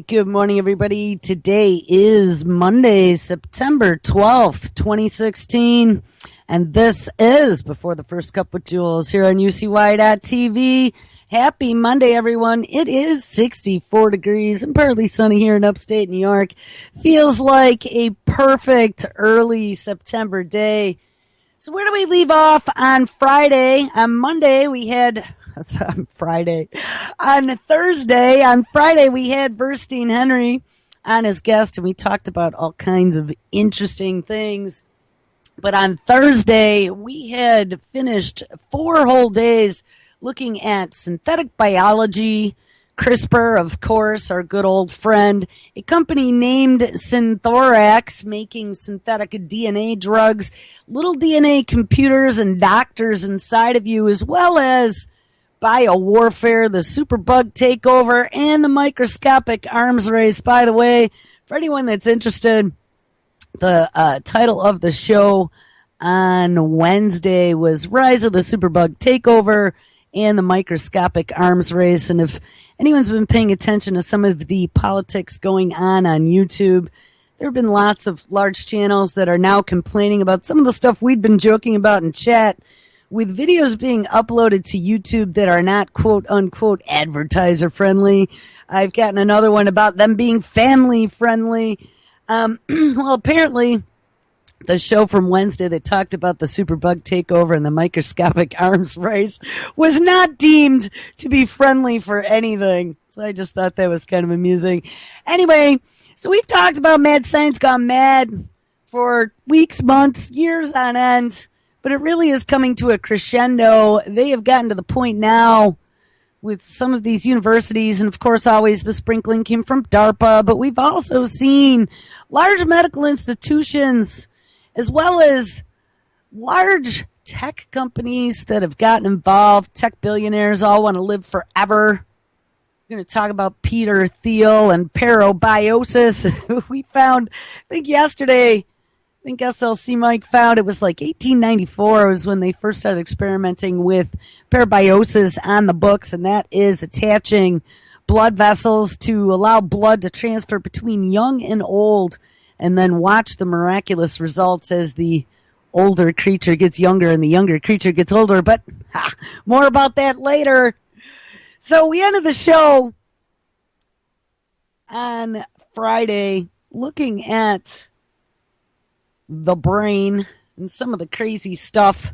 right. Good morning, everybody. Today is Monday, September 12th, 2016. And this is Before the First Cup with Jules here on UCY.TV. Happy Monday, everyone. It is 64 degrees and partly sunny here in upstate New York. Feels like a perfect early September day. So where do we leave off on Friday? On Monday, we had... On Friday. On Thursday, on Friday, we had Verstein Henry on as guest, and we talked about all kinds of interesting things. But on Thursday, we had finished 4 whole days looking at synthetic biology, CRISPR, of course, our good old friend, a company named Synthorax, making synthetic DNA drugs, little DNA computers and doctors inside of you, as well as biowarfare, the superbug takeover, and the microscopic arms race. By the way, for anyone that's interested, the title of the show on Wednesday was Rise of the Superbug Takeover and the Microscopic Arms Race. And if anyone's been paying attention to some of the politics going on YouTube, there have been lots of large channels that are now complaining about some of the stuff we'd been joking about in chat, with videos being uploaded to YouTube that are not quote unquote advertiser friendly. I've gotten another one about them being family friendly. Well, apparently the show from Wednesday that talked about the superbug takeover and the microscopic arms race was not deemed to be friendly for anything. So I just thought that was kind of amusing. Anyway, so we've talked about Mad Science Gone Mad for weeks, months, years on end. But it really is coming to a crescendo. They have gotten to the point now with some of these universities, and of course always the sprinkling came from DARPA, but we've also seen large medical institutions as well as large tech companies that have gotten involved. Tech billionaires all want to live forever. We're going to talk about Peter Thiel and parabiosis. We found, I think yesterday, I think SLC Mike found it was like 1894 was when they first started experimenting with parabiosis on the books, and that is attaching blood vessels to allow blood to transfer between young and old, and then watch the miraculous results as the older creature gets younger and the younger creature gets older. But more about that later. So we ended the show on Friday looking at the brain and some of the crazy stuff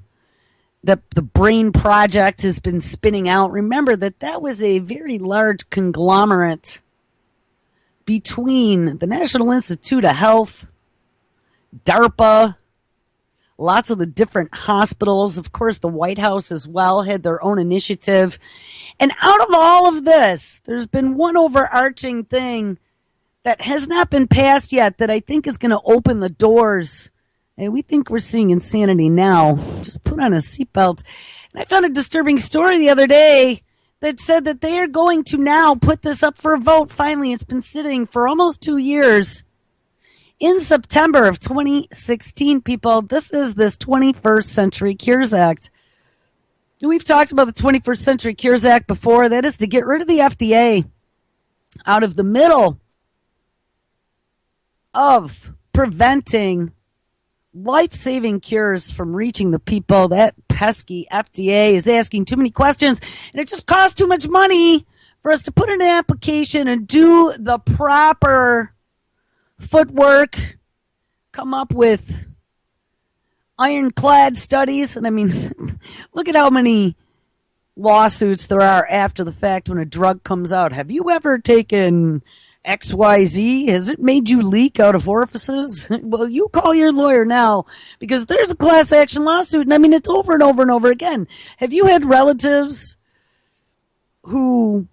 that the Brain Project has been spinning out. Remember that was a very large conglomerate between the National Institute of Health, DARPA, lots of the different hospitals. Of course, the White House as well had their own initiative. And out of all of this, there's been one overarching thing that has not been passed yet that I think is going to open the doors. And we think we're seeing insanity now. Just put on a seatbelt. And I found a disturbing story the other day that said that they are going to now put this up for a vote. Finally, it's been sitting for almost 2 years. In September of 2016, people, this is this 21st Century Cures Act. We've talked about the 21st Century Cures Act before. That is to get rid of the FDA out of the middle of preventing life-saving cures from reaching the people. That pesky FDA is asking too many questions, and it just costs too much money for us to put in an application and do the proper footwork, come up with ironclad studies. And I mean, look at how many lawsuits there are after the fact when a drug comes out. Have you ever taken XYZ? Has it made you leak out of orifices? Well, you call your lawyer now because there's a class action lawsuit. And I mean, it's over and over and over again. Have you had relatives who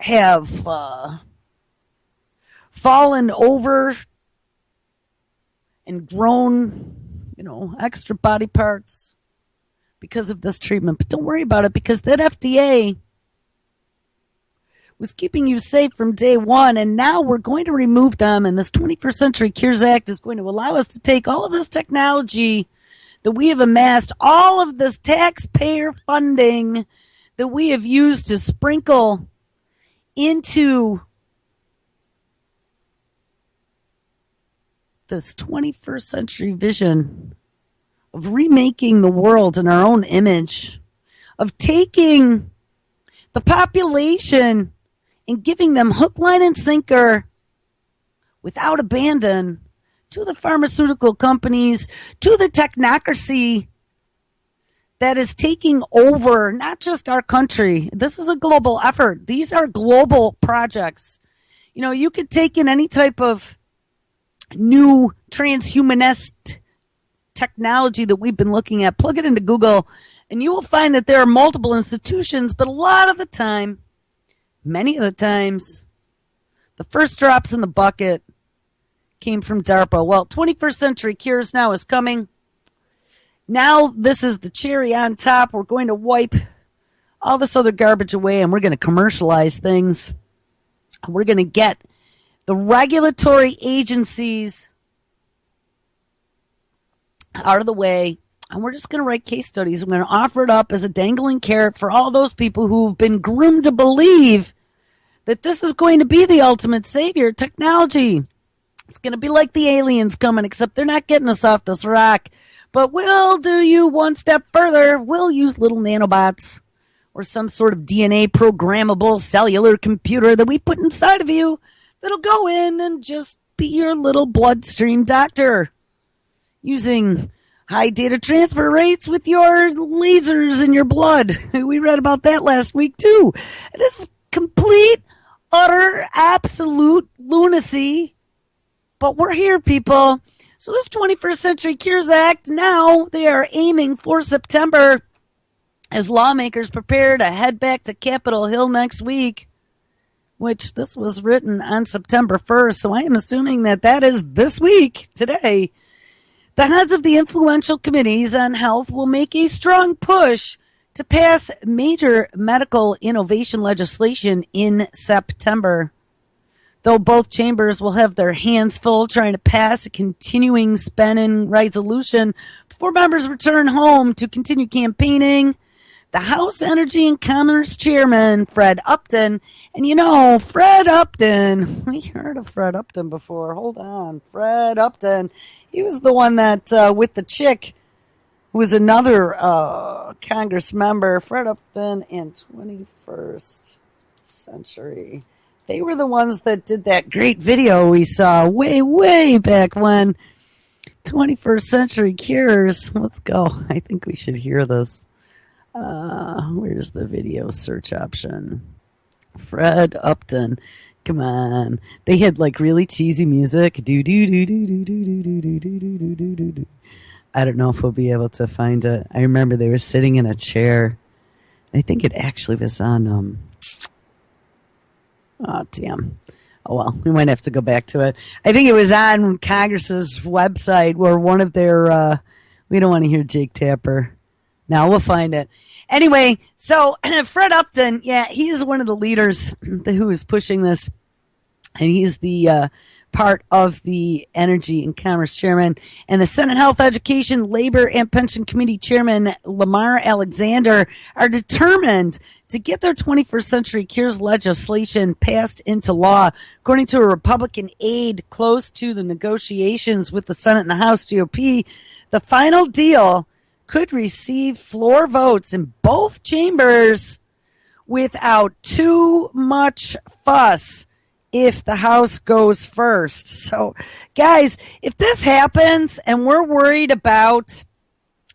have fallen over and grown, extra body parts because of this treatment? But don't worry about it, because that FDA was keeping you safe from day one, and now we're going to remove them, and this 21st Century Cures Act is going to allow us to take all of this technology that we have amassed, all of this taxpayer funding that we have used to sprinkle into this 21st century vision of remaking the world in our own image, of taking the population and giving them hook, line, and sinker without abandon to the pharmaceutical companies, to the technocracy that is taking over not just our country. This is a global effort. These are global projects. You know, you could take in any type of new transhumanist technology that we've been looking at, plug it into Google, and you will find that there are multiple institutions, but a lot of the time, many of the times, the first drops in the bucket came from DARPA. Well, 21st Century Cures now is coming. Now this is the cherry on top. We're going to wipe all this other garbage away, and we're going to commercialize things. We're going to get the regulatory agencies out of the way, and we're just going to write case studies. We're going to offer it up as a dangling carrot for all those people who've been groomed to believe that this is going to be the ultimate savior technology. It's going to be like the aliens coming, except they're not getting us off this rock. But we'll do you one step further. We'll use little nanobots or some sort of DNA programmable cellular computer that we put inside of you that'll go in and just be your little bloodstream doctor, using high data transfer rates with your lasers in your blood. We read about that last week, too. This is complete, utter, absolute lunacy. But we're here, people. So this 21st Century Cures Act, now they are aiming for September as lawmakers prepare to head back to Capitol Hill next week, which this was written on September 1st. So I am assuming that that is this week, today. The heads of the influential committees on health will make a strong push to pass major medical innovation legislation in September. Though both chambers will have their hands full trying to pass a continuing spending resolution before members return home to continue campaigning, the House Energy and Commerce Chairman, Fred Upton, and you know, Fred Upton, we heard of Fred Upton before. Hold on. Fred Upton, he was the one that, with the chick, who was another Congress member, Fred Upton and 21st Century. They were the ones that did that great video we saw way, way back when. 21st Century Cures. Let's go. I think we should hear this. Where's the video search option? Fred Upton. Come on. They had like really cheesy music. Do do do do do do do do do do do do do do. I don't know if we'll be able to find it. I remember they were sitting in a chair. I think it actually was on oh, damn. Oh, well, we might have to go back to it. I think it was on Congress's website where one of their, we don't want to hear Jake Tapper. Now we'll find it. Anyway, so Fred Upton, yeah, he is one of the leaders who is pushing this. And he's the part of the Energy and Commerce Chairman. And the Senate Health, Education, Labor, and Pension Committee Chairman Lamar Alexander are determined to get their 21st Century Cures legislation passed into law. According to a Republican aide close to the negotiations with the Senate and the House GOP, the final deal could receive floor votes in both chambers without too much fuss if the House goes first. So, guys, if this happens and we're worried about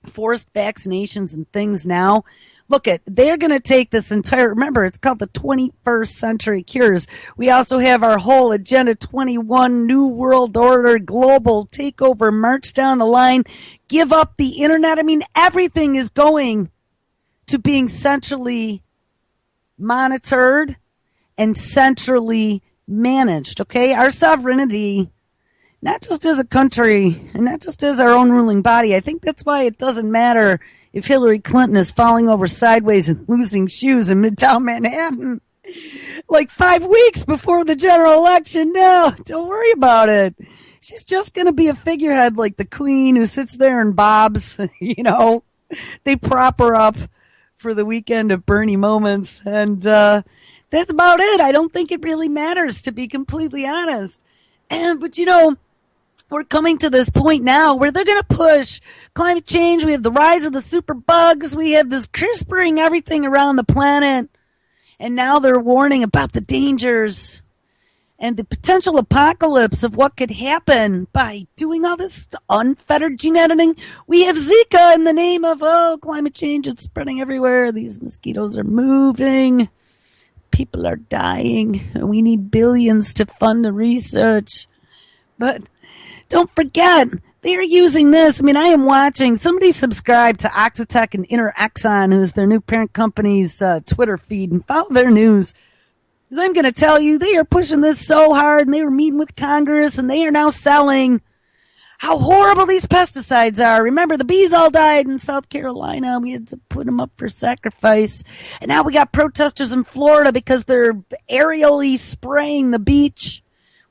forced vaccinations and things now, look at, they're going to take this entire, remember, it's called the 21st Century Cures. We also have our whole Agenda 21 New World Order global takeover march down the line, give up the internet. I mean, everything is going to being centrally monitored and centrally managed, okay? Our sovereignty, not just as a country and not just as our own ruling body. I think that's why it doesn't matter if Hillary Clinton is falling over sideways and losing shoes in Midtown Manhattan like 5 weeks before the general election. No, don't worry about it. She's just going to be a figurehead like the queen who sits there and bobs. You know, they prop her up for the weekend of Bernie moments. And that's about it. I don't think it really matters, to be completely honest. But, you know, we're coming to this point now where they're going to push climate change. We have the rise of the super bugs. We have this CRISPRing everything around the planet. And now they're warning about the dangers and the potential apocalypse of what could happen by doing all this unfettered gene editing. We have Zika in the name of, climate change. It's spreading everywhere. These mosquitoes are moving. People are dying. We need billions to fund the research. But don't forget, they are using this. I mean, I am watching. Somebody subscribe to Oxitec and InterExon, who's their new parent company's Twitter feed, and follow their news. Because I'm going to tell you, they are pushing this so hard, and they were meeting with Congress, and they are now selling how horrible these pesticides are. Remember, the bees all died in South Carolina. We had to put them up for sacrifice. And now we got protesters in Florida because they're aerially spraying the beach.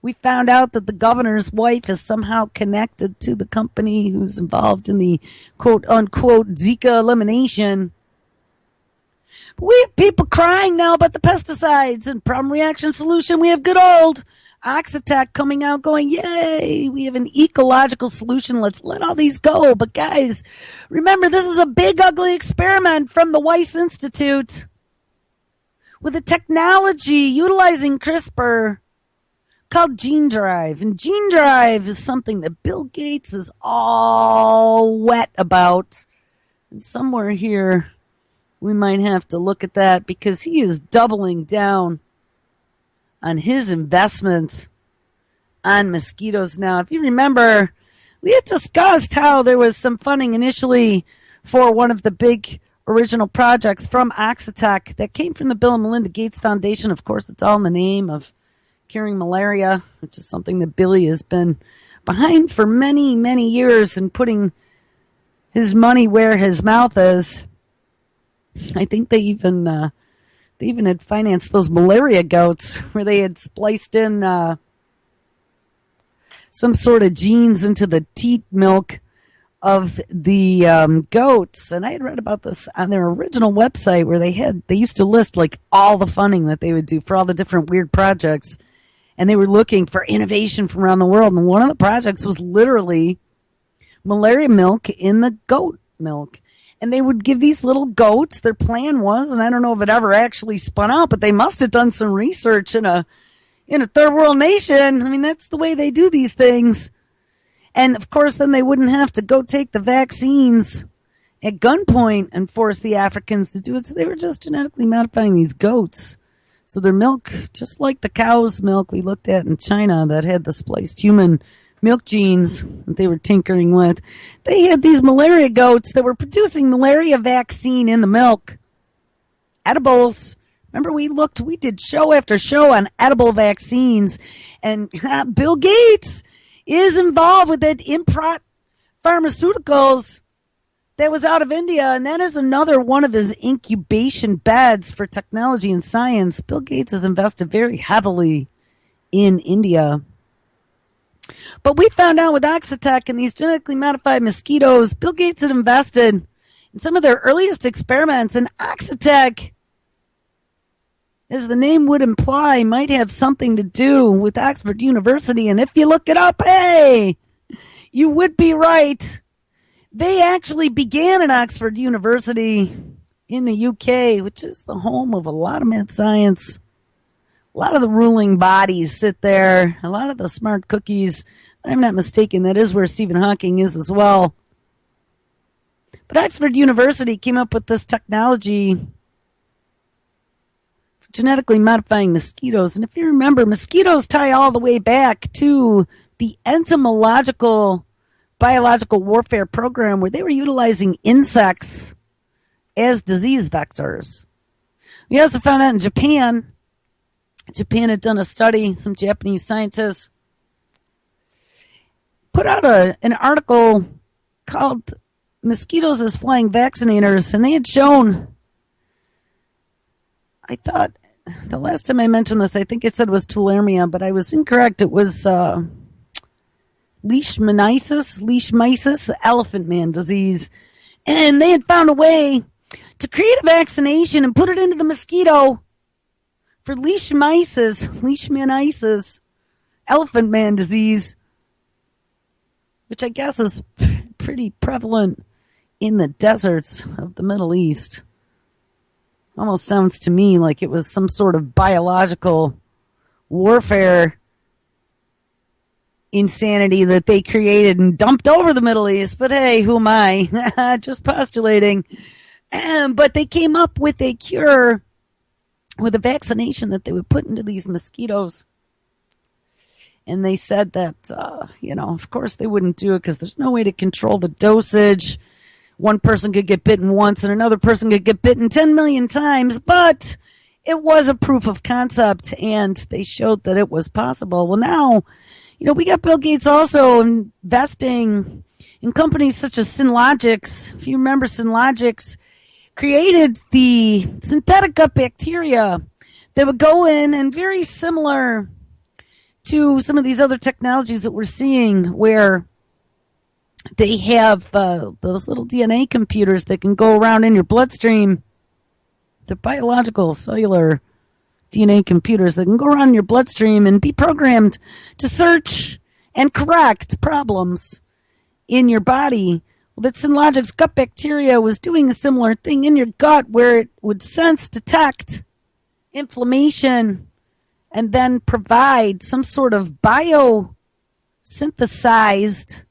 We found out that the governor's wife is somehow connected to the company who's involved in the quote-unquote Zika elimination. But we have people crying now about the pesticides and problem reaction solution. We have good old Oxitec coming out going, yay, we have an ecological solution. Let's let all these go. But guys, remember, this is a big, ugly experiment from the Weiss Institute with a technology utilizing CRISPR called Gene Drive. And Gene Drive is something that Bill Gates is all wet about. And somewhere here, we might have to look at that because he is doubling down on his investment on mosquitoes now. If you remember, we had discussed how there was some funding initially for one of the big original projects from Oxitec that came from the Bill and Melinda Gates Foundation. Of course, it's all in the name of curing malaria, which is something that Billy has been behind for many, many years and putting his money where his mouth is. I think they even had financed those malaria goats where they had spliced in some sort of genes into the teat milk of the goats. And I had read about this on their original website where they used to list like all the funding that they would do for all the different weird projects. And they were looking for innovation from around the world. And one of the projects was literally malaria milk in the goat milk. And they would give these little goats, their plan was, and I don't know if it ever actually spun out, but they must have done some research in a third world nation. I mean, that's the way they do these things. And of course, then they wouldn't have to go take the vaccines at gunpoint and force the Africans to do it. So they were just genetically modifying these goats. So their milk, just like the cow's milk we looked at in China that had the spliced human milk genes that they were tinkering with, they had these malaria goats that were producing malaria vaccine in the milk. Edibles. Remember, we did show after show on edible vaccines, and Bill Gates is involved with that Improt Pharmaceuticals that was out of India, and that is another one of his incubation beds for technology and science. Bill Gates has invested very heavily in India. But we found out with Oxitec and these genetically modified mosquitoes, Bill Gates had invested in some of their earliest experiments, and Oxitec, as the name would imply, might have something to do with Oxford University. And if you look it up, hey, you would be right. They actually began at Oxford University in the UK, which is the home of a lot of mad science. A lot of the ruling bodies sit there. A lot of the smart cookies. If I'm not mistaken, that is where Stephen Hawking is as well. But Oxford University came up with this technology for genetically modifying mosquitoes. And if you remember, mosquitoes tie all the way back to the entomological biological warfare program where they were utilizing insects as disease vectors. We also found out in Japan had done a study, some Japanese scientists put out an article called Mosquitoes as Flying Vaccinators, and they had shown, I thought, the last time I mentioned this, I think it said it was tularemia, but I was incorrect. It was leishmaniasis, elephant man disease. And they had found a way to create a vaccination and put it into the mosquito for leishmaniasis, elephant man disease. which I guess is pretty prevalent in the deserts of the Middle East. Almost sounds to me like it was some sort of biological warfare insanity that they created and dumped over the Middle East. But hey, who am I? Just postulating. But they came up with a cure, with a vaccination that they would put into these mosquitoes. And they said that, of course they wouldn't do it because there's no way to control the dosage. One person could get bitten once and another person could get bitten 10 million times. But it was a proof of concept, and they showed that it was possible. Well, now, we got Bill Gates also investing in companies such as Synlogics. If you remember, Synlogics created the synthetic gut bacteria that would go in, and very similar to some of these other technologies that we're seeing, where they have those little DNA computers that can go around in your bloodstream. The biological cellular DNA computers that can go around in your bloodstream and be programmed to search and correct problems in your body. Well, that Synlogic's gut bacteria was doing a similar thing in your gut, where it would sense, detect inflammation, and then provide some sort of biosynthesized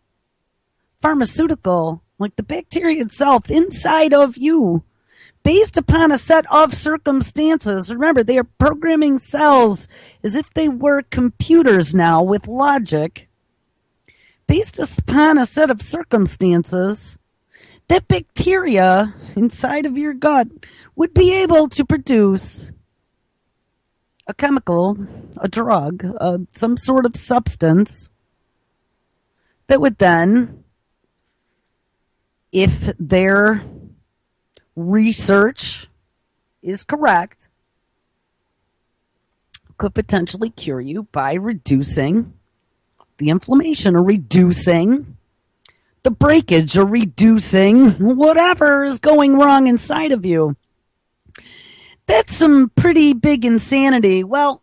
pharmaceutical, like the bacteria itself, inside of you, based upon a set of circumstances. Remember, they are programming cells as if they were computers now with logic. Based upon a set of circumstances, that bacteria inside of your gut would be able to produce a chemical, a drug, some sort of substance that would then, if their research is correct, could potentially cure you by reducing the inflammation, or reducing the breakage, or reducing whatever is going wrong inside of you. That's some pretty big insanity. Well,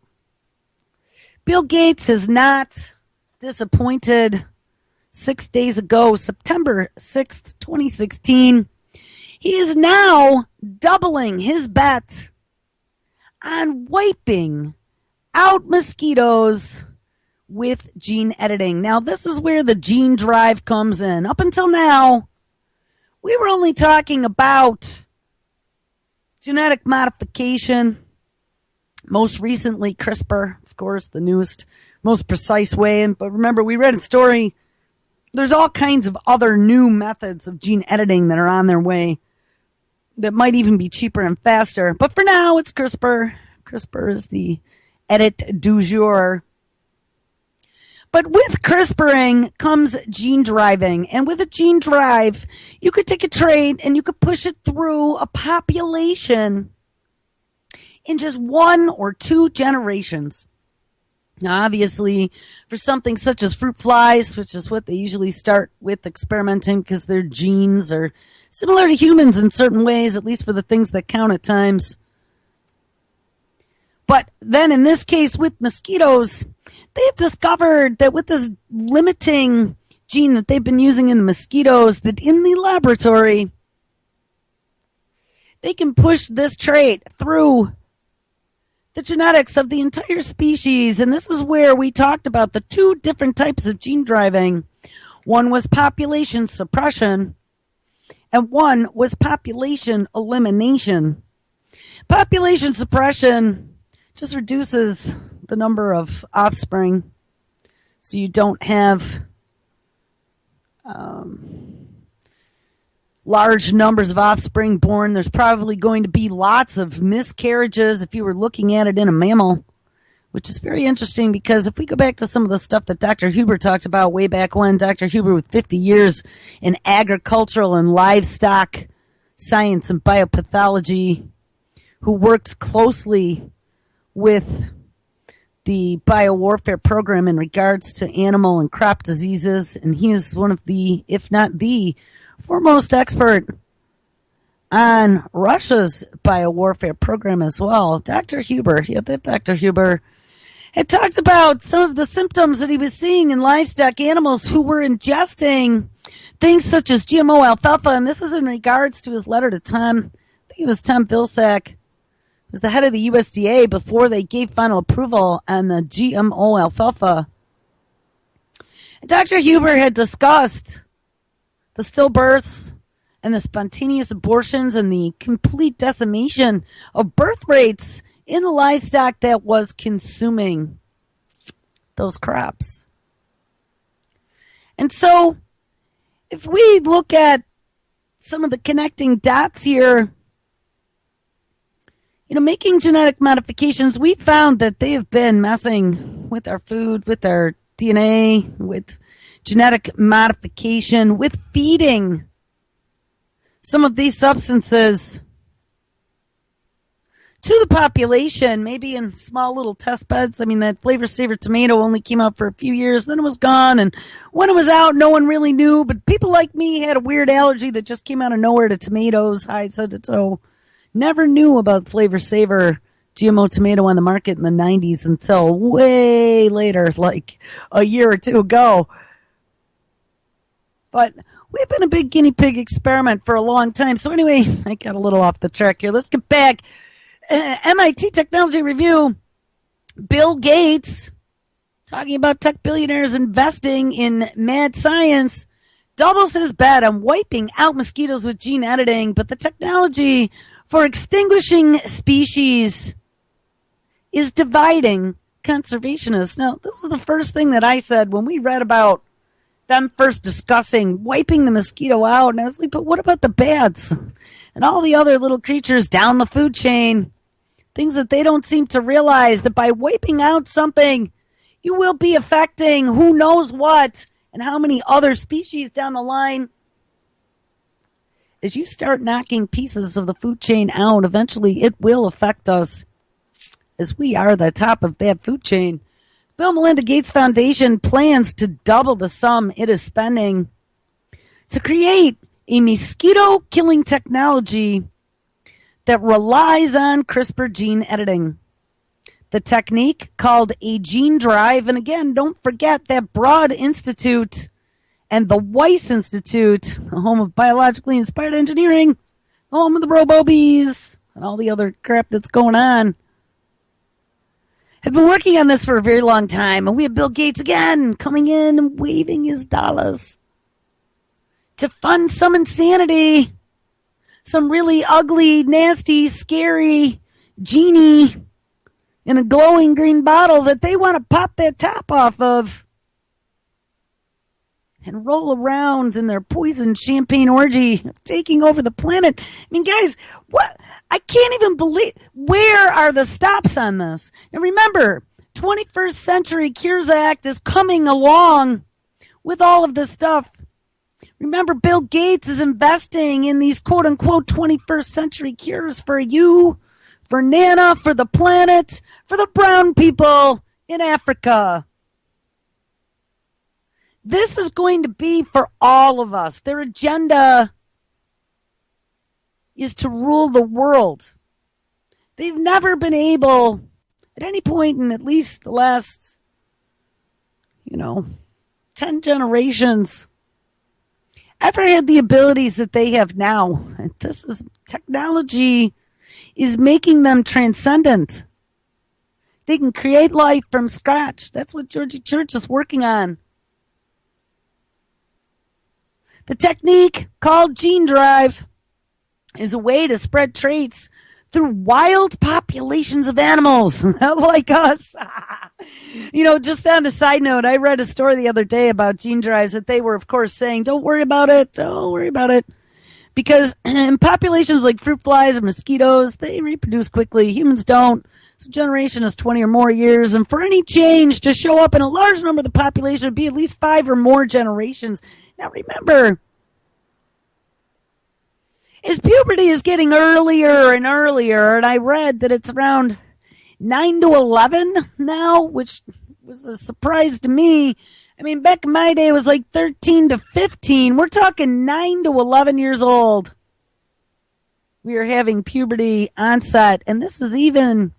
Bill Gates has not disappointed. 6 days ago, September 6th, 2016, he is now doubling his bet on wiping out mosquitoes with gene editing. Now, this is where the gene drive comes in. Up until now, we were only talking about genetic modification. Most recently, CRISPR, of course, the newest, most precise way. But remember, we read a story. There's all kinds of other new methods of gene editing that are on their way that might even be cheaper and faster. But for now, it's CRISPR. CRISPR is the edit du jour. But with CRISPRing comes gene driving. And with a gene drive, you could take a trait and you could push it through a population in just 1 or 2 generations. Now, obviously, for something such as fruit flies, which is what they usually start with experimenting because their genes are similar to humans in certain ways, at least for the things that count at times. But then in this case with mosquitoes, they've discovered that with this limiting gene that they've been using in the mosquitoes, that in the laboratory, they can push this trait through the genetics of the entire species. And this is where we talked about the 2 different types of gene driving. One was population suppression, and one was population elimination. Population suppression just reduces the number of offspring, so you don't have large numbers of offspring born. There's probably going to be lots of miscarriages if you were looking at it in a mammal, which is very interesting because if we go back to some of the stuff that Dr. Huber talked about way back when, Dr. Huber with 50 years in agricultural and livestock science and biopathology, who worked closely with the biowarfare program in regards to animal and crop diseases, and he is one of the, if not the foremost expert on Russia's biowarfare program as well. Dr. Huber, Dr. Huber It talks about some of the symptoms that he was seeing in livestock animals who were ingesting things such as GMO alfalfa, and this was in regards to his letter to Tom, I think it was Tom Vilsack, who was the head of the USDA before they gave final approval on the GMO alfalfa. And Dr. Huber had discussed the stillbirths and the spontaneous abortions and the complete decimation of birth rates in the livestock that was consuming those crops. And so, if we look at some of the connecting dots here, making genetic modifications, we found that they have been messing with our food, with our DNA, with genetic modification, with feeding some of these substances to the population, maybe in small little test beds. I mean, that Flavor Saver tomato only came out for a few years, then it was gone, and when it was out, no one really knew, but people like me had a weird allergy that just came out of nowhere to tomatoes. I said it so. Never knew about Flavor Saver GMO tomato on the market in the 90s until way later, like a year or two ago. But we've been a big guinea pig experiment for a long time. So anyway, I got a little off the track here. Let's get back. MIT Technology Review, Bill Gates, talking about tech billionaires investing in mad science, doubles his bet on wiping out mosquitoes with gene editing, but the technology for extinguishing species is dividing conservationists. Now, this is the first thing that I said when we read about them first discussing wiping the mosquito out, and I was like, but what about the bats and all the other little creatures down the food chain? Things that they don't seem to realize, that by wiping out something, you will be affecting who knows what and how many other species down the line. As you start knocking pieces of the food chain out, eventually it will affect us, as we are the top of that food chain. Bill and Melinda Gates Foundation plans to double the sum it is spending to create a mosquito-killing technology that relies on CRISPR gene editing. The technique, called a gene drive, and again, don't forget that Broad Institute and the Weiss Institute, the home of biologically inspired engineering, the home of the robo-bees, and all the other crap that's going on, have been working on this for a very long time. And we have Bill Gates again coming in and waving his dollars to fund some insanity, some really ugly, nasty, scary genie in a glowing green bottle that they want to pop that top off of and roll around in their poison champagne orgy of taking over the planet. I mean, guys, what? I can't even believe, where are the stops on this? And remember, 21st Century Cures Act is coming along with all of this stuff. Remember, Bill Gates is investing in these quote-unquote 21st century cures for you, for Nana, for the planet, for the brown people in Africa. This is going to be for all of us. Their agenda is to rule the world. They've never been able, at any point in at least the last, 10 generations, ever had the abilities that they have now. And technology is making them transcendent. They can create life from scratch. That's what Georgie Church is working on. The technique, called gene drive, is a way to spread traits through wild populations of animals like us. Just on a side note, I read a story the other day about gene drives that they were, of course, saying, don't worry about it. Because in populations like fruit flies and mosquitoes, they reproduce quickly. Humans don't. So generation is 20 or more years. And for any change to show up in a large number of the population, it would be at least 5 or more generations. Now remember, as puberty is getting earlier and earlier, and I read that it's around 9 to 11 now, which was a surprise to me. I mean, back in my day, it was like 13 to 15. We're talking 9 to 11 years old. We are having puberty onset, and this is even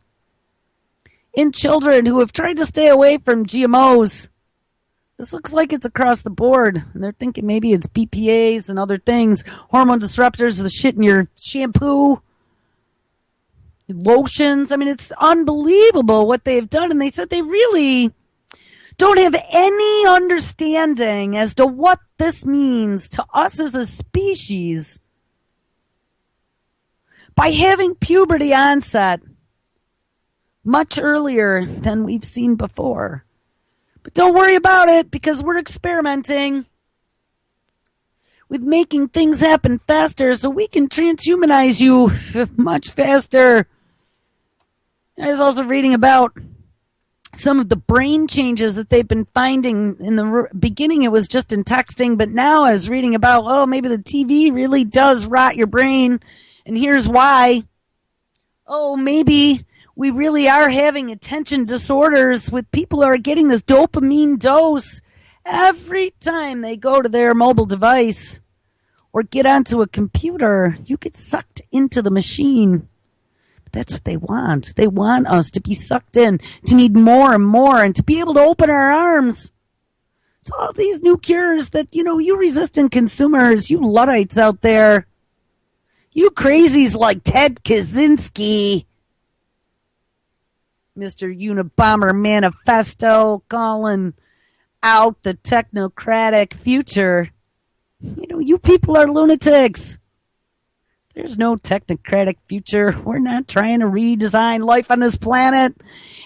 in children who have tried to stay away from GMOs. This looks like it's across the board. And they're thinking maybe it's BPAs and other things, hormone disruptors, the shit in your shampoo, lotions. I mean, it's unbelievable what they've done. And they said they really don't have any understanding as to what this means to us as a species by having puberty onset much earlier than we've seen before. But don't worry about it, because we're experimenting with making things happen faster so we can transhumanize you much faster. I was also reading about some of the brain changes that they've been finding. In the beginning, it was just in texting, but now I was reading about, oh, maybe the TV really does rot your brain, and here's why. Oh, maybe we really are having attention disorders with people who are getting this dopamine dose every time they go to their mobile device or get onto a computer. You get sucked into the machine. But that's what they want. They want us to be sucked in, to need more and more, and to be able to open our arms. It's all these new cures that, you resistant consumers, you Luddites out there, you crazies like Ted Kaczynski, Mr. Unabomber Manifesto, calling out the technocratic future. You people are lunatics. There's no technocratic future. We're not trying to redesign life on this planet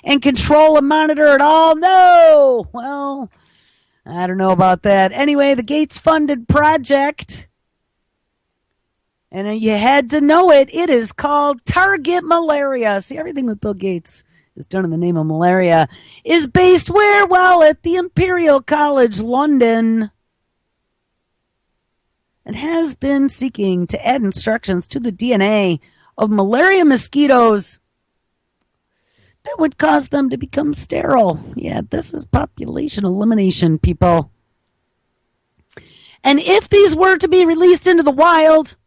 and control and monitor it all. No. Well, I don't know about that. Anyway, the Gates-funded project, and you had to know it, it is called Target Malaria. See, everything with Bill Gates is done in the name of malaria, is based where? Well, at the Imperial College London, and has been seeking to add instructions to the DNA of malaria mosquitoes that would cause them to become sterile. Yeah, this is population elimination, people. And if these were to be released into the wild,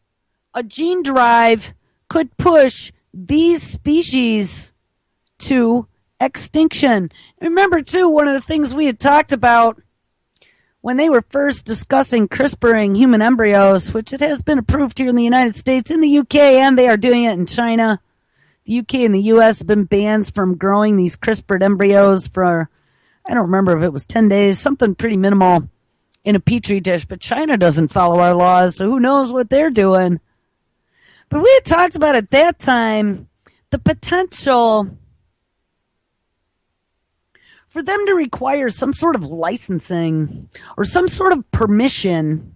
a gene drive could push these species to extinction. Remember, too, one of the things we had talked about when they were first discussing CRISPRing human embryos, which it has been approved here in the United States, in the UK, and they are doing it in China. The UK and the US have been banned from growing these CRISPRed embryos for, I don't remember if it was 10 days, something pretty minimal in a petri dish, but China doesn't follow our laws, so who knows what they're doing. But we had talked about at that time the potential for them to require some sort of licensing or some sort of permission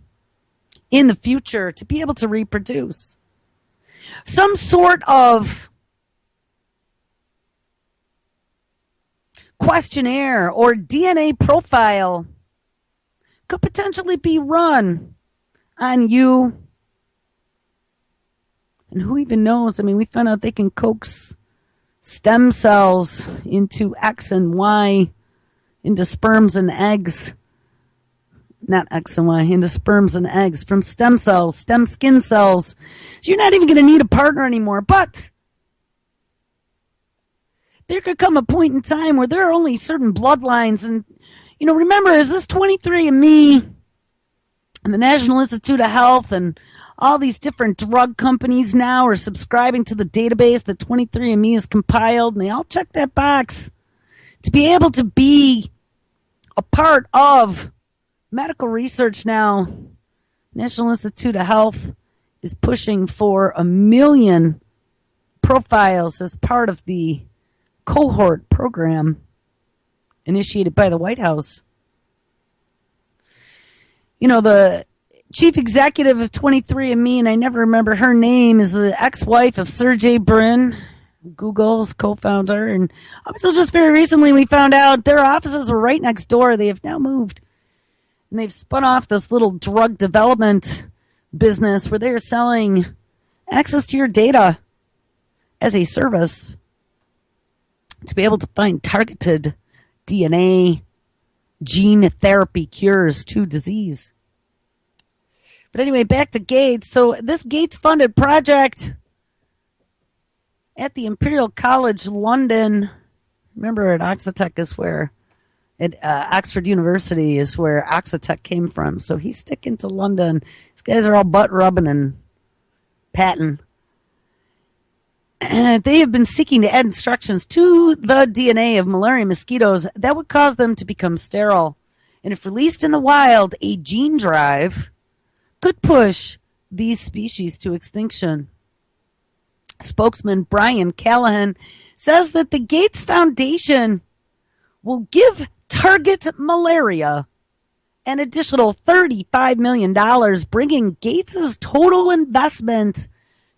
in the future to be able to reproduce. Some sort of questionnaire or DNA profile could potentially be run on you. And who even knows? I mean, we found out they can coax stem cells into X and Y, into sperms and eggs. Not X and Y, into sperms and eggs from stem cells, stem skin cells. So you're not even going to need a partner anymore. But there could come a point in time where there are only certain bloodlines. And, remember, is this 23andMe and the National Institute of Health and all these different drug companies now are subscribing to the database that 23andMe has compiled, and they all check that box to be able to be a part of medical research now. National Institute of Health is pushing for 1 million profiles as part of the cohort program initiated by the White House. The chief executive of 23andMe, and I never remember her name, is the ex-wife of Sergey Brin, Google's co-founder. And up until just very recently, we found out their offices were right next door. They have now moved. And they've spun off this little drug development business where they are selling access to your data as a service to be able to find targeted DNA gene therapy cures to disease. But anyway, back to Gates. So this Gates-funded project at the Imperial College London Remember, at Oxitec is where, at Oxford University is where Oxitec came from. So he's sticking to London. These guys are all butt rubbing and patting. They have been seeking to add instructions to the DNA of malaria mosquitoes that would cause them to become sterile. And if released in the wild, a gene drive could push these species to extinction. Spokesman Brian Callahan says that the Gates Foundation will give Target Malaria an additional $35 million, bringing Gates's total investment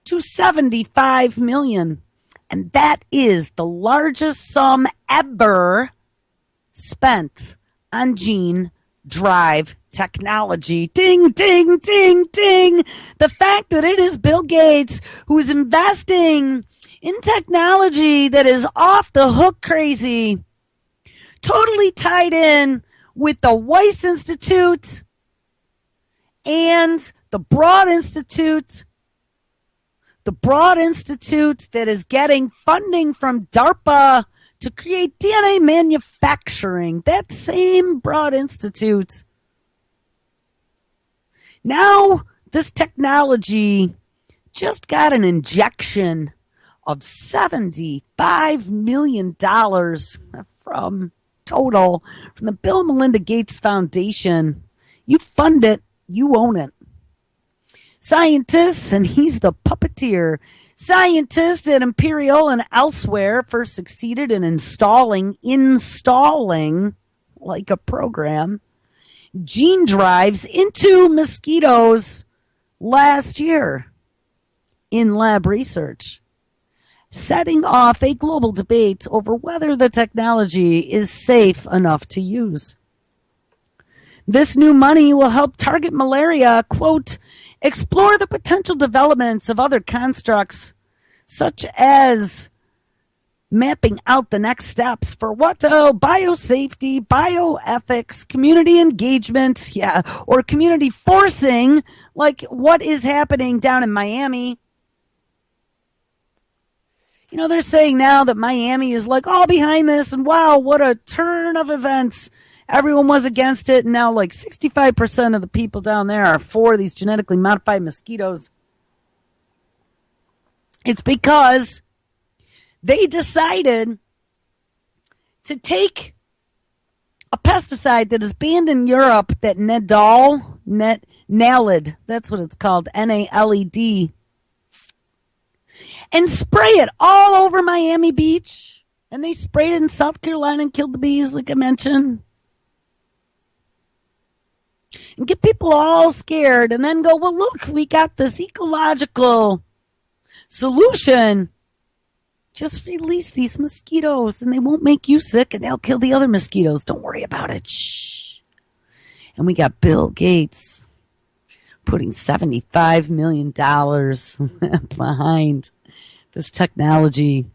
to $75 million. And that is the largest sum ever spent on gene drive technology. Ding, ding, ding, ding. The fact that it is Bill Gates who is investing in technology that is off the hook crazy, totally tied in with the Weiss Institute and the Broad Institute that is getting funding from DARPA to create DNA manufacturing. That same Broad Institute. Now, this technology just got an injection of $75 million from the Bill and Melinda Gates Foundation. You fund it, you own it. Scientists, and he's the puppeteer, scientists at Imperial and elsewhere first succeeded in installing like a program, gene drives into mosquitoes last year in lab research, setting off a global debate over whether the technology is safe enough to use. This new money will help target malaria, quote, explore the potential developments of other constructs, such as mapping out the next steps for what? Biosafety, bioethics, community engagement, or community forcing, like what is happening down in Miami. You know, they're saying now that Miami is like all behind this, and wow, what a turn of events. Everyone was against it, and now like 65% of the people down there are for these genetically modified mosquitoes. It's because they decided to take a pesticide that is banned in Europe, that Naled, that's what it's called, Naled, and spray it all over Miami Beach. And they sprayed it in South Carolina and killed the bees, like I mentioned. And get people all scared and then go, well, look, we got this ecological solution. Just release these mosquitoes and they won't make you sick and they'll kill the other mosquitoes. Don't worry about it. Shh. And we got Bill Gates putting $75 million behind this technology.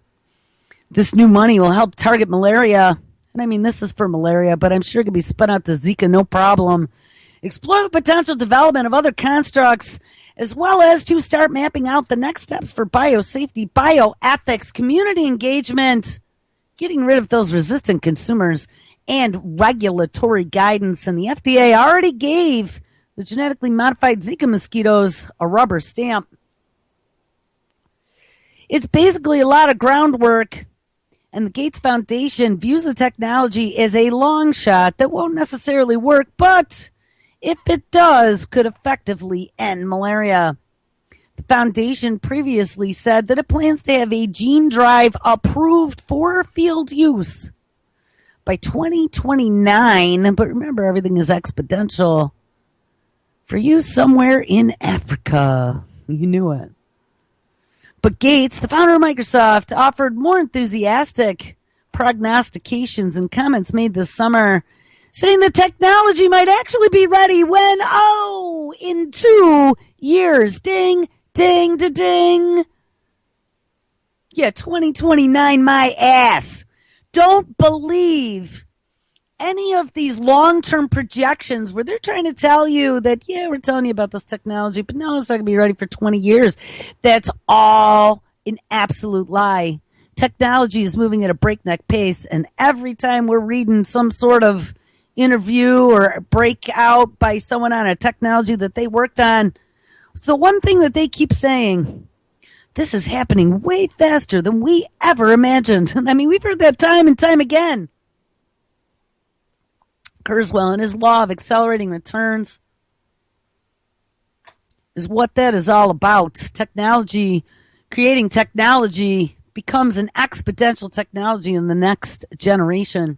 This new money will help target malaria. And I mean, this is for malaria, but I'm sure it can be spun out to Zika, no problem. Explore the potential development of other constructs, as well as to start mapping out the next steps for biosafety, bioethics, community engagement, getting rid of those resistant consumers, and regulatory guidance. And the FDA already gave the genetically modified Zika mosquitoes a rubber stamp. It's basically a lot of groundwork, and the Gates Foundation views the technology as a long shot that won't necessarily work, but if it does, could effectively end malaria. The foundation previously said that it plans to have a gene drive approved for field use by 2029. But remember, everything is exponential. For use somewhere in Africa. You knew it. But Gates, the founder of Microsoft, offered more enthusiastic prognostications and comments made this summer, saying the technology might actually be ready when, in 2 years. Ding, ding, da, ding. Yeah, 2029, my ass. Don't believe any of these long-term projections where they're trying to tell you that, yeah, we're telling you about this technology, but no, it's not going to be ready for 20 years. That's all an absolute lie. Technology is moving at a breakneck pace, and every time we're reading some sort of interview or breakout by someone on a technology that they worked on, it's the one thing that they keep saying: this is happening way faster than we ever imagined. I mean, we've heard that time and time again. Kurzweil and his law of accelerating returns is what that is all about. Technology, creating technology becomes an exponential technology in the next generation.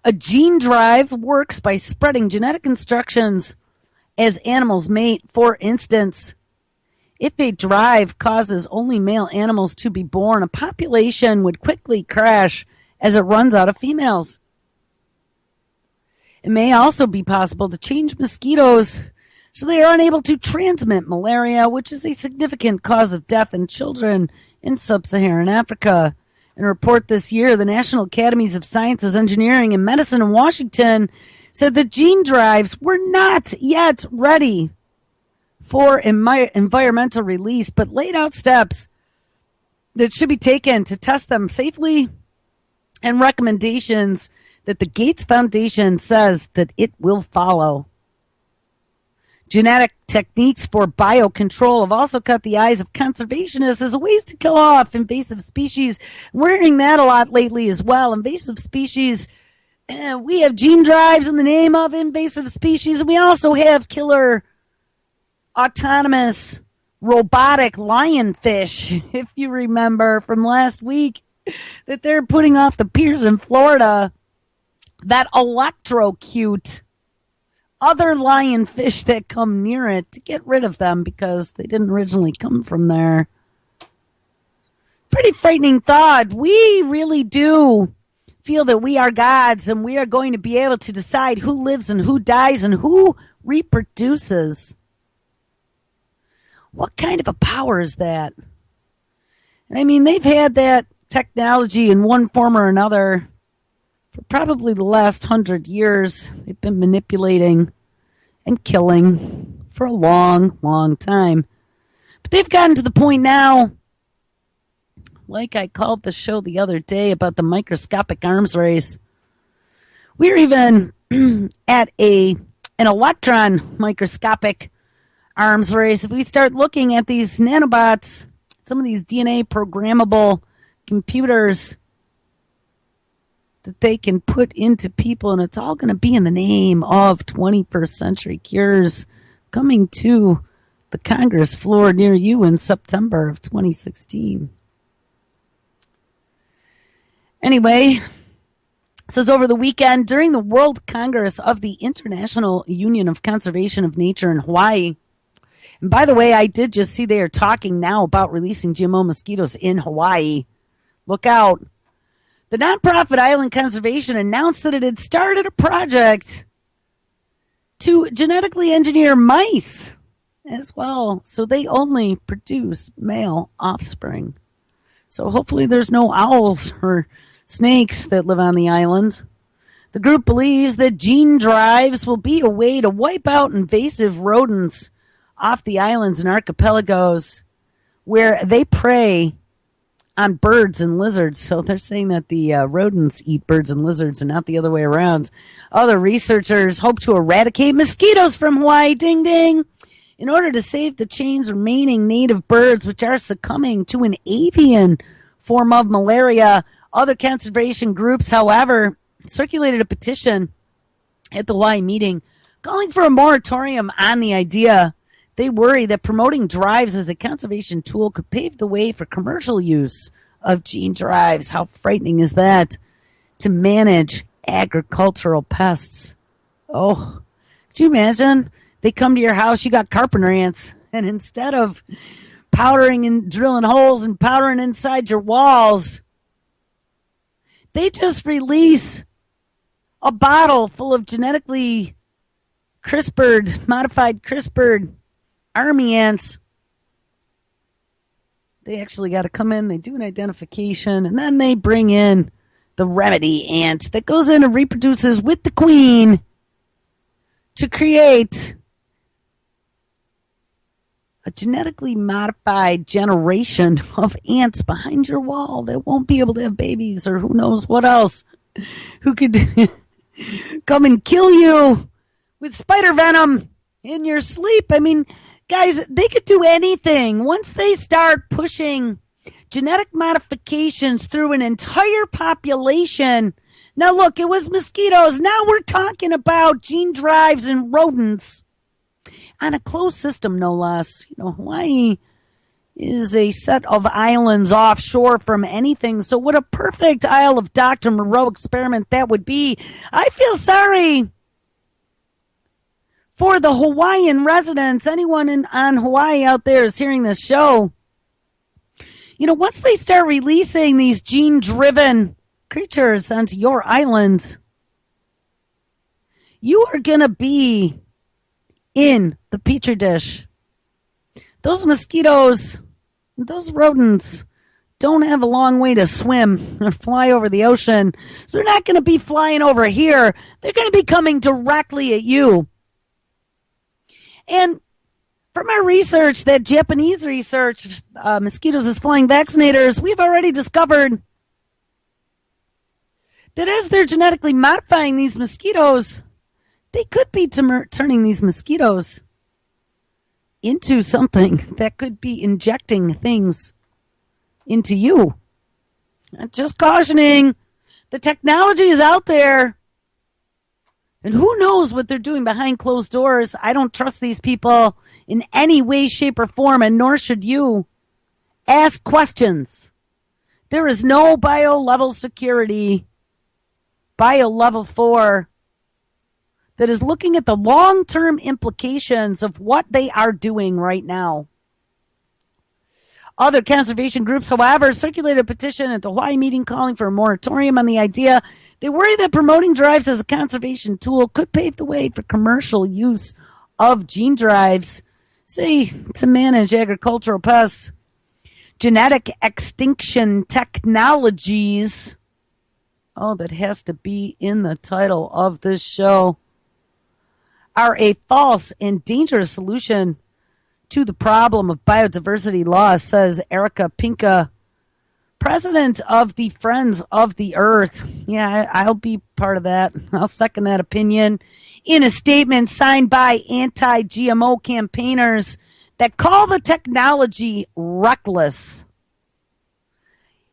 A gene drive works by spreading genetic instructions as animals mate. For instance, if a drive causes only male animals to be born, a population would quickly crash as it runs out of females. It may also be possible to change mosquitoes so they are unable to transmit malaria, which is a significant cause of death in children in sub-Saharan Africa. In a report this year, the National Academies of Sciences, Engineering, and Medicine in Washington said that gene drives were not yet ready for environmental release, but laid out steps that should be taken to test them safely and recommendations that the Gates Foundation says that it will follow. Genetic techniques for biocontrol have also caught the eyes of conservationists as ways to kill off invasive species. We're hearing that a lot lately as well. Invasive species, we have gene drives in the name of invasive species, and we also have killer autonomous robotic lionfish, if you remember from last week, that they're putting off the piers in Florida that electrocute other lionfish that come near it to get rid of them because they didn't originally come from there. Pretty frightening thought. We really do feel that we are gods and we are going to be able to decide who lives and who dies and who reproduces. What kind of a power is that? And I mean, they've had that technology in one form or another for probably the last 100 years. They've been manipulating and killing for a long, long time. But they've gotten to the point now, like I called the show the other day about the microscopic arms race. We're even at an electron microscopic arms race. If we start looking at these nanobots, some of these DNA programmable computers that they can put into people, and it's all going to be in the name of 21st century cures coming to the Congress floor near you in September of 2016. Anyway, it says over the weekend during the World Congress of the International Union of Conservation of Nature in Hawaii. And by the way, I did just see they are talking now about releasing GMO mosquitoes in Hawaii. Look out. The nonprofit Island Conservation announced that it had started a project to genetically engineer mice as well, so they only produce male offspring. So hopefully there's no owls or snakes that live on the island. The group believes that gene drives will be a way to wipe out invasive rodents off the islands and archipelagos where they prey on birds and lizards. So they're saying that the rodents eat birds and lizards and not the other way around. Other researchers hope to eradicate mosquitoes from Hawaii, ding ding, in order to save the chain's remaining native birds, which are succumbing to an avian form of malaria. Other conservation groups, however, circulated a petition at the Hawaii meeting calling for a moratorium on the idea. They worry that promoting drives as a conservation tool could pave the way for commercial use of gene drives. How frightening is that? To manage agricultural pests. Oh, could you imagine? They come to your house, you got carpenter ants, and instead of powdering and drilling holes and powdering inside your walls, they just release a bottle full of genetically modified CRISPRed army ants. They actually got to come in, they do an identification, and then they bring in the remedy ant that goes in and reproduces with the queen to create a genetically modified generation of ants behind your wall that won't be able to have babies, or who knows what else, who could come and kill you with spider venom in your sleep. I mean, guys, they could do anything. Once they start pushing genetic modifications through an entire population. Now, look, it was mosquitoes. Now we're talking about gene drives in rodents on a closed system, no less. Hawaii is a set of islands offshore from anything. So what a perfect Isle of Dr. Moreau experiment that would be. I feel sorry for the Hawaiian residents. Anyone on Hawaii out there is hearing this show. Once they start releasing these gene-driven creatures onto your islands, you are going to be in the petri dish. Those mosquitoes, those rodents don't have a long way to swim or fly over the ocean. So they're not going to be flying over here. They're going to be coming directly at you. And from our research, that Japanese research, mosquitoes as flying vaccinators, we've already discovered that as they're genetically modifying these mosquitoes, they could be turning these mosquitoes into something that could be injecting things into you. Just cautioning, the technology is out there. And who knows what they're doing behind closed doors. I don't trust these people in any way, shape, or form, and nor should you. Ask questions. There is no bio-level security, bio-level 4, that is looking at the long-term implications of what they are doing right now. Other conservation groups, however, circulated a petition at the Hawaii meeting calling for a moratorium on the idea. They worry that promoting drives as a conservation tool could pave the way for commercial use of gene drives, say, to manage agricultural pests. Genetic extinction technologies. Oh, that has to be in the title of this show. Are a false and dangerous solution to the problem of biodiversity loss, says Erica Pinka, president of the Friends of the Earth. Yeah, I'll be part of that. I'll second that opinion. In a statement signed by anti-GMO campaigners that call the technology reckless.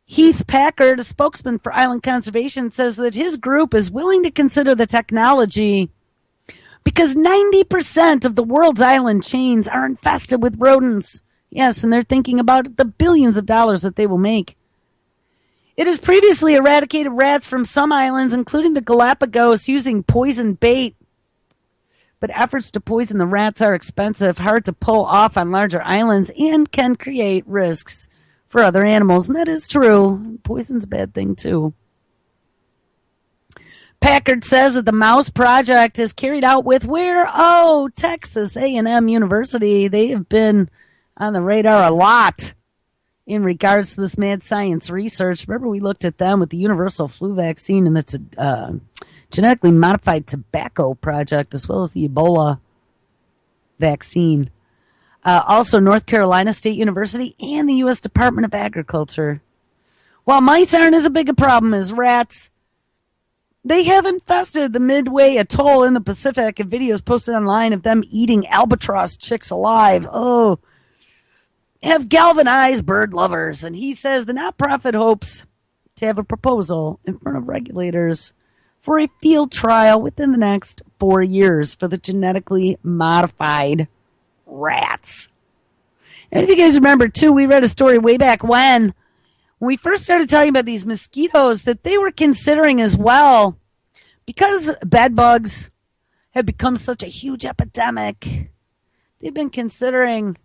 Heath Packard, a spokesman for Island Conservation, says that his group is willing to consider the technology because 90% of the world's island chains are infested with rodents. Yes, and they're thinking about the billions of dollars that they will make. It has previously eradicated rats from some islands, including the Galapagos, using poison bait. But efforts to poison the rats are expensive, hard to pull off on larger islands, and can create risks for other animals. And that is true. Poison's a bad thing, too. Packard says that the Mouse Project is carried out with where? Oh, Texas A&M University. They have been on the radar a lot in regards to this mad science research. Remember, we looked at them with the universal flu vaccine and the genetically modified tobacco project, as well as the Ebola vaccine. Also, North Carolina State University and the U.S. Department of Agriculture. While mice aren't as big a problem as rats, they have infested the Midway Atoll in the Pacific, and videos posted online of them eating albatross chicks alive. Oh, have galvanized bird lovers. And he says the nonprofit hopes to have a proposal in front of regulators for a field trial within the next 4 years for the genetically modified rats. And if you guys remember, too, we read a story way back when we first started talking about these mosquitoes that they were considering as well, because bed bugs have become such a huge epidemic, they've been considering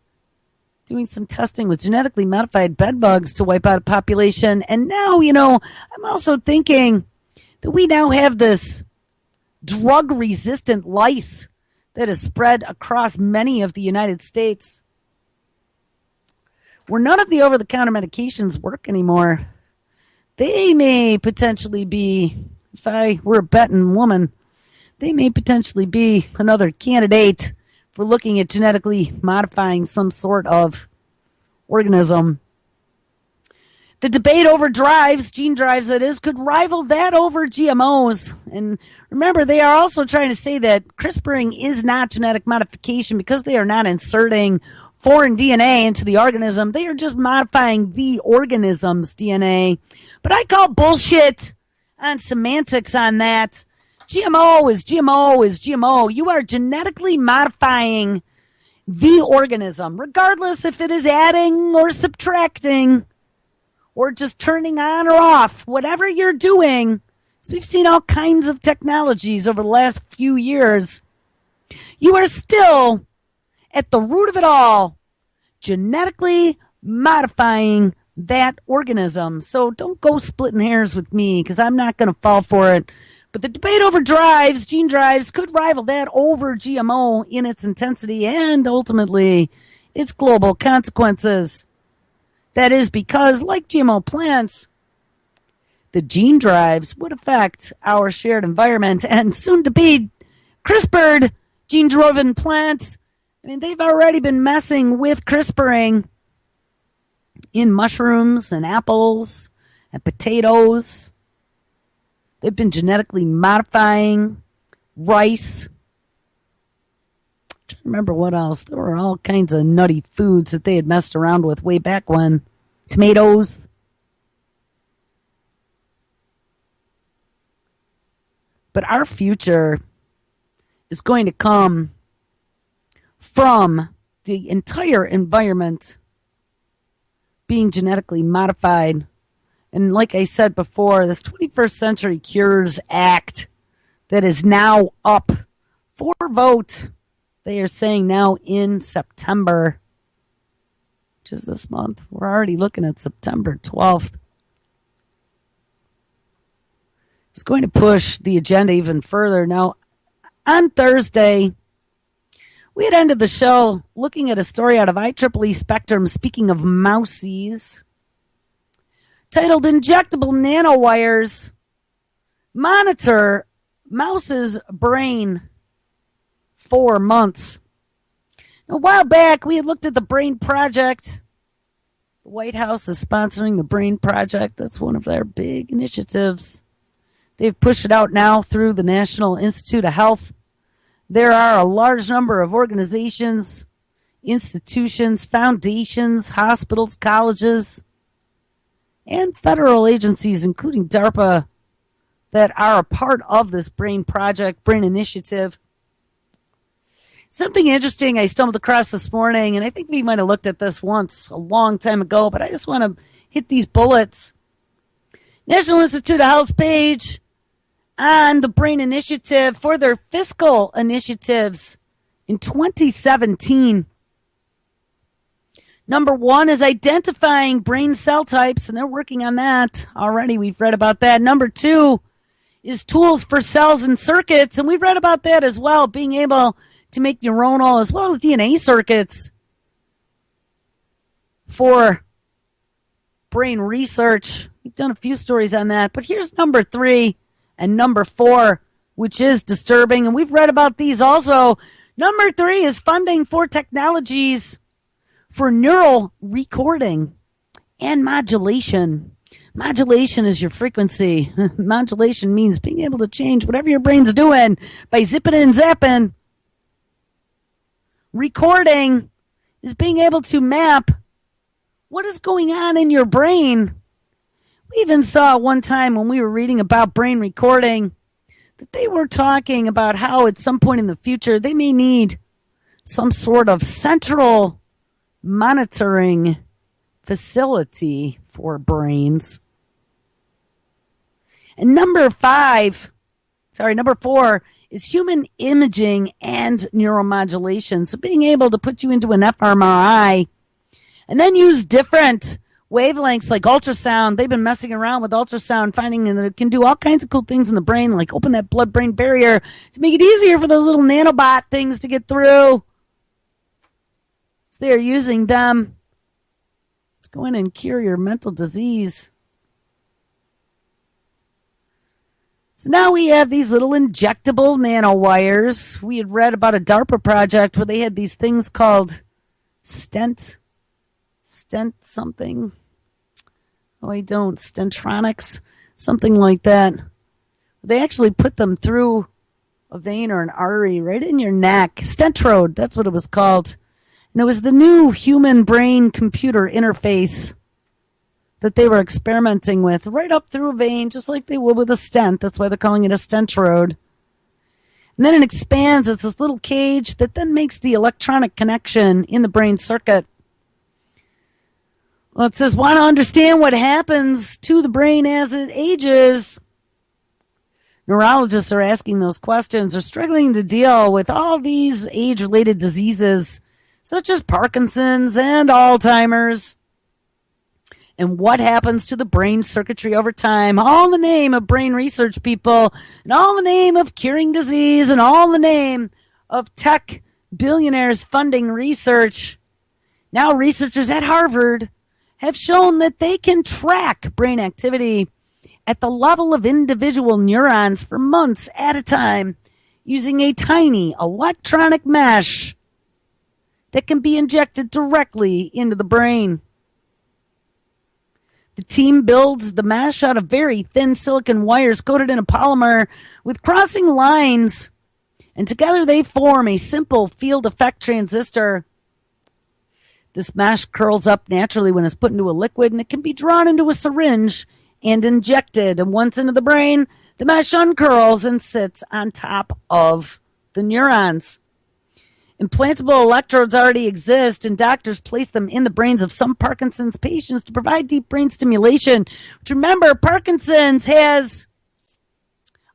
doing some testing with genetically modified bed bugs to wipe out a population. And now, I'm also thinking that we now have this drug-resistant lice that is spread across many of the United States, where none of the over-the-counter medications work anymore. They may potentially be, if I were a betting woman, they may potentially be another candidate if we're looking at genetically modifying some sort of organism. The debate over gene drives that is, could rival that over GMOs. And remember, they are also trying to say that CRISPRing is not genetic modification because they are not inserting foreign DNA into the organism. They are just modifying the organism's DNA. But I call bullshit on semantics on that. GMO is GMO is GMO. You are genetically modifying the organism, regardless if it is adding or subtracting or just turning on or off, whatever you're doing. So we've seen all kinds of technologies over the last few years. You are still, at the root of it all, genetically modifying that organism. So don't go splitting hairs with me, because I'm not going to fall for it. But the debate over gene drives, could rival that over GMO in its intensity and ultimately its global consequences. That is because, like GMO plants, the gene drives would affect our shared environment, and soon to be CRISPRed gene-driven plants. I mean, they've already been messing with CRISPRing in mushrooms and apples and potatoes. They've been genetically modifying rice. I'm trying to remember what else. There were all kinds of nutty foods that they had messed around with way back when. Tomatoes. But our future is going to come from the entire environment being genetically modified. And like I said before, this 21st Century Cures Act that is now up for vote, they are saying now in September, which is this month. We're already looking at September 12th. It's going to push the agenda even further. Now, on Thursday, we had ended the show looking at a story out of IEEE Spectrum, speaking of mousies, titled Injectable Nanowires Monitor Mouse's Brain for Months. A while back, we had looked at the Brain Project. The White House is sponsoring the Brain Project. That's one of their big initiatives. They've pushed it out now through the National Institute of Health. There are a large number of organizations, institutions, foundations, hospitals, colleges, and federal agencies, including DARPA, that are a part of this Brain Project, Brain Initiative. Something interesting I stumbled across this morning, and I think we might have looked at this once a long time ago, but I just want to hit these bullets. National Institute of Health page on the Brain Initiative for their fiscal initiatives in 2017. Number one is identifying brain cell types, and they're working on that already. We've read about that. Number two is tools for cells and circuits, and we've read about that as well, being able to make neuronal as well as DNA circuits for brain research. We've done a few stories on that, but here's number three and number four, which is disturbing, and we've read about these also. Number three is funding for technologies for neural recording and modulation. Modulation is your frequency. Modulation means being able to change whatever your brain's doing by zipping and zapping. Recording is being able to map what is going on in your brain. We even saw one time when we were reading about brain recording that they were talking about how at some point in the future they may need some sort of central monitoring facility for brains. And number four is human imaging and neuromodulation. So being able to put you into an fMRI and then use different wavelengths like ultrasound. They've been messing around with ultrasound, finding that it can do all kinds of cool things in the brain, like open that blood-brain barrier to make it easier for those little nanobot things to get through. So they're using them to go in and cure your mental disease. So now we have these little injectable nanowires. We had read about a DARPA project where they had these things called stent something. Oh, I don't. Stentronics, something like that. They actually put them through a vein or an artery right in your neck. Stentrode, that's what it was called. And it was the new human brain computer interface that they were experimenting with right up through a vein, just like they would with a stent. That's why they're calling it a stentrode. And then it expands. It's this little cage that then makes the electronic connection in the brain circuit. Well, it says, want to understand what happens to the brain as it ages? Neurologists are asking those questions. They're struggling to deal with all these age-related diseases, such as Parkinson's and Alzheimer's. And what happens to the brain circuitry over time, all in the name of brain research people, and all in the name of curing disease, and all in the name of tech billionaires funding research. Now researchers at Harvard have shown that they can track brain activity at the level of individual neurons for months at a time using a tiny electronic mesh that can be injected directly into the brain. The team builds the mesh out of very thin silicon wires coated in a polymer with crossing lines, and together they form a simple field effect transistor. This mesh curls up naturally when it's put into a liquid, and it can be drawn into a syringe and injected. And once into the brain, the mesh uncurls and sits on top of the neurons. Implantable electrodes already exist, and doctors place them in the brains of some Parkinson's patients to provide deep brain stimulation. Which, remember, Parkinson's has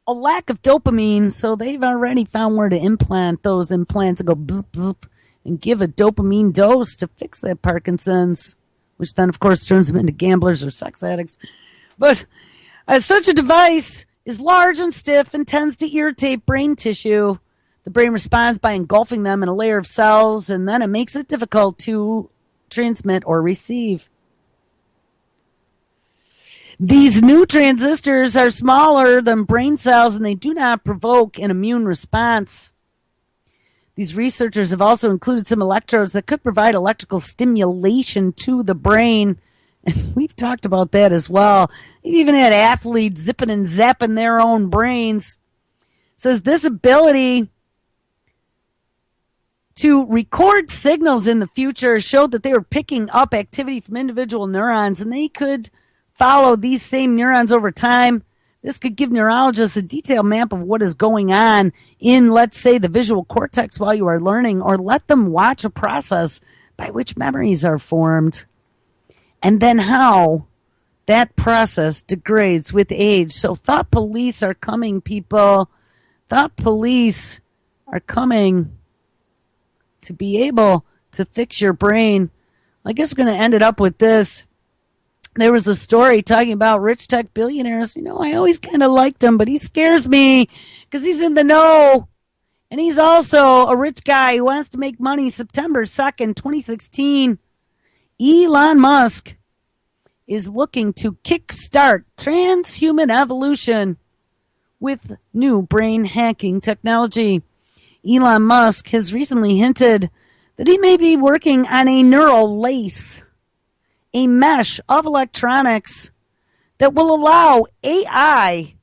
a lack of dopamine, so they've already found where to implant those implants and go bzz, bzz, and give a dopamine dose to fix that Parkinson's, which then, of course, turns them into gamblers or sex addicts. But such a device is large and stiff and tends to irritate brain tissue. The brain responds by engulfing them in a layer of cells, and then it makes it difficult to transmit or receive. These new transistors are smaller than brain cells, and they do not provoke an immune response. These researchers have also included some electrodes that could provide electrical stimulation to the brain, and we've talked about that as well. They've even had athletes zipping and zapping their own brains. It says this ability to record signals in the future showed that they were picking up activity from individual neurons, and they could follow these same neurons over time. This could give neurologists a detailed map of what is going on in, let's say, the visual cortex while you are learning, or let them watch a process by which memories are formed, and then how that process degrades with age. So thought police are coming, people. Thought police are coming to be able to fix your brain. I guess we're going to end it up with this. There was a story talking about rich tech billionaires. You know, I always kind of liked him, but he scares me because he's in the know. And he's also a rich guy who wants to make money. September 2nd, 2016, Elon Musk is looking to kickstart transhuman evolution with new brain hacking technology. Elon Musk has recently hinted that he may be working on a neural lace, a mesh of electronics that will allow AI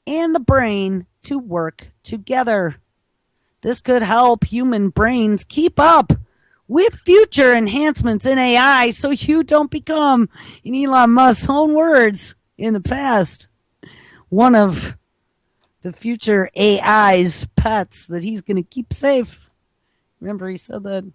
and the brain to work together. This could help human brains keep up with future enhancements in AI so you don't become, in Elon Musk's own words in the past, one of the future AI's pets that he's going to keep safe. Remember, he said that.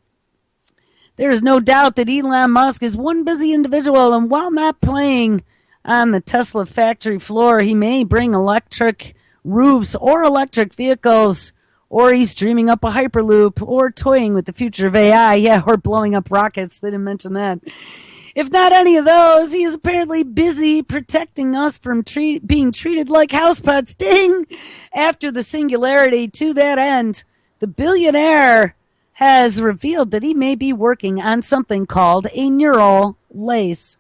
There is no doubt that Elon Musk is one busy individual, and while not playing on the Tesla factory floor, he may bring electric roofs or electric vehicles, or he's dreaming up a hyperloop, or toying with the future of AI, or blowing up rockets. They didn't mention that. If not any of those, he is apparently busy protecting us from being treated like house pets. Ding! After the singularity, to that end, the billionaire has revealed that he may be working on something called a neural lace.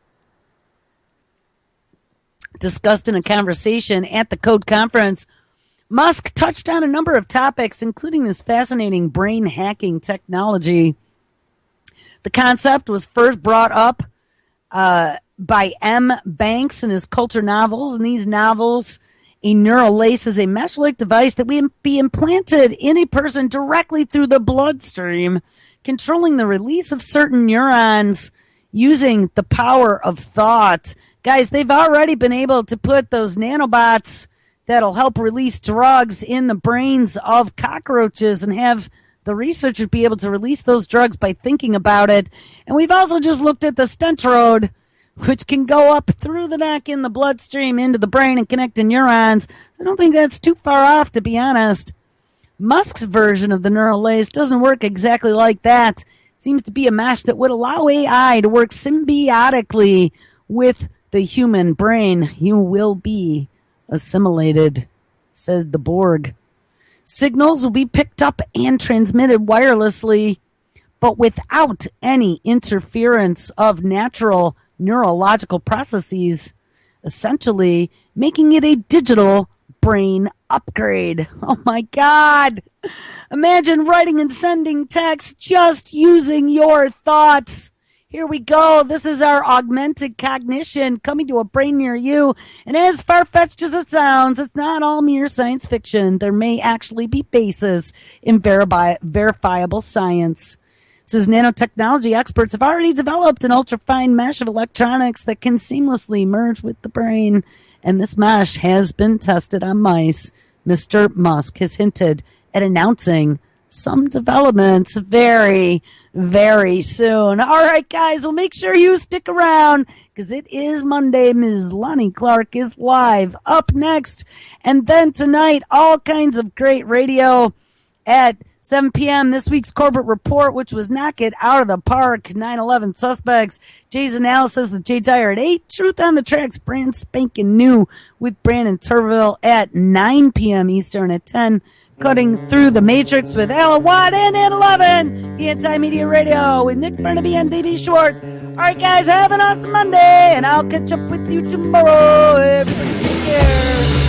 discussed in a conversation at the Code Conference, Musk touched on a number of topics, including this fascinating brain hacking technology. The concept was first brought up by M. Banks in his Culture novels. In these novels, a neural lace is a mesh-like device that will be implanted in a person directly through the bloodstream, controlling the release of certain neurons using the power of thought. Guys, they've already been able to put those nanobots that'll help release drugs in the brains of cockroaches and have the researchers be able to release those drugs by thinking about it. And we've also just looked at the stentrode, which can go up through the neck in the bloodstream into the brain and connect to neurons. I don't think that's too far off, to be honest. Musk's version of the neural lace doesn't work exactly like that. It seems to be a mesh that would allow AI to work symbiotically with the human brain. You will be assimilated, says the Borg. Signals will be picked up and transmitted wirelessly, but without any interference of natural neurological processes, essentially making it a digital brain upgrade. Oh my God. Imagine writing and sending text just using your thoughts. Here we go. This is our augmented cognition coming to a brain near you. And as far-fetched as it sounds, it's not all mere science fiction. There may actually be basis in verifiable science. Says nanotechnology experts have already developed an ultra-fine mesh of electronics that can seamlessly merge with the brain. And this mesh has been tested on mice. Mr. Musk has hinted at announcing some developments very, very soon. All right, guys, well, make sure you stick around because it is Monday. Ms. Lonnie Clark is live up next. And then tonight, all kinds of great radio at 7 p.m. This week's Corporate Report, which was knock it out of the park. 9/11 suspects. Jay's analysis with Jay Dyer at 8. Truth on the Tracks, brand spanking new with Brandon Turville at 9 p.m. Eastern at 10. Cutting Through the Matrix with Alan Watt and at 11. The Anti-Media Radio with Nick Burnaby and Davey Schwartz. All right, guys, have an awesome Monday, and I'll catch up with you tomorrow. Everybody take care.